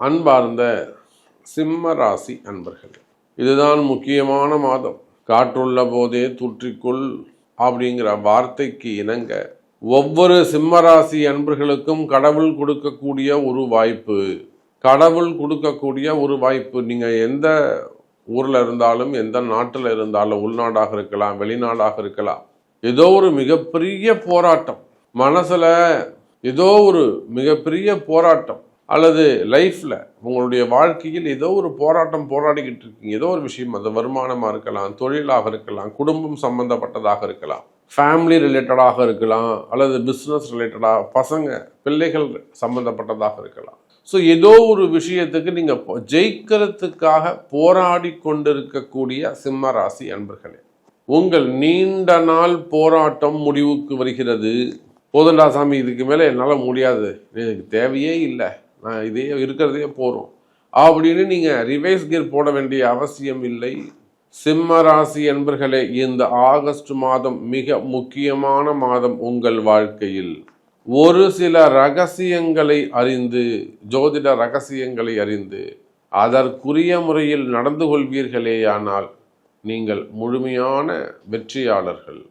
அன்பார்ந்த சிம்ம ராசி அன்பர்கள், இதுதான் முக்கியமான மாதம். காற்றுள்ள போதே தூற்றிக்கொள் அப்படிங்கிற வார்த்தைக்கு இணங்க ஒவ்வொரு சிம்மராசி அன்பர்களுக்கும் கடவுள் கொடுக்கக்கூடிய ஒரு வாய்ப்பு. நீங்கள் எந்த ஊரில் இருந்தாலும், எந்த நாட்டில் இருந்தாலும், உள்நாடாக இருக்கலாம், வெளிநாடாக இருக்கலாம், ஏதோ ஒரு மிகப்பெரிய போராட்டம் மனசில், ஏதோ ஒரு மிகப்பெரிய போராட்டம், அல்லது லைஃப்பில் உங்களுடைய வாழ்க்கையில் ஏதோ ஒரு போராட்டம் போராடிக்கிட்டு இருக்கீங்க. ஏதோ ஒரு விஷயம், அது வருமானமாக இருக்கலாம், தொழிலாக இருக்கலாம், குடும்பம் சம்பந்தப்பட்டதாக இருக்கலாம், ஃபேமிலி ரிலேட்டடாக இருக்கலாம், அல்லது பிஸ்னஸ் ரிலேட்டடாக, பசங்க பிள்ளைகள் சம்பந்தப்பட்டதாக இருக்கலாம். ஸோ ஏதோ ஒரு விஷயத்துக்கு நீங்கள் ஜெயிக்கிறதுக்காக போராடி கொண்டிருக்கக்கூடிய சிம்ம ராசி அன்பர்களே, உங்கள் நீண்ட நாள் போராட்டம் முடிவுக்கு வருகிறது. போதண்டா சாமி, இதுக்கு மேலே என்னால் முடியாது, எனக்கு தேவையே இல்லை, நான் இதே இருக்கிறதே போகிறோம் அப்படின்னு நீங்கள் ரிவைஸ் கியர் போட வேண்டிய அவசியம் இல்லை. சிம்ம ராசி என்பர்களே, இந்த ஆகஸ்ட் மாதம் மிக முக்கியமான மாதம். உங்கள் வாழ்க்கையில் ஒரு சில ரகசியங்களை அறிந்து, ஜோதிட ரகசியங்களை அறிந்து அதற்குரிய முறையில் நடந்து கொள்வீர்களேயானால் நீங்கள் முழுமையான வெற்றியாளர்கள்.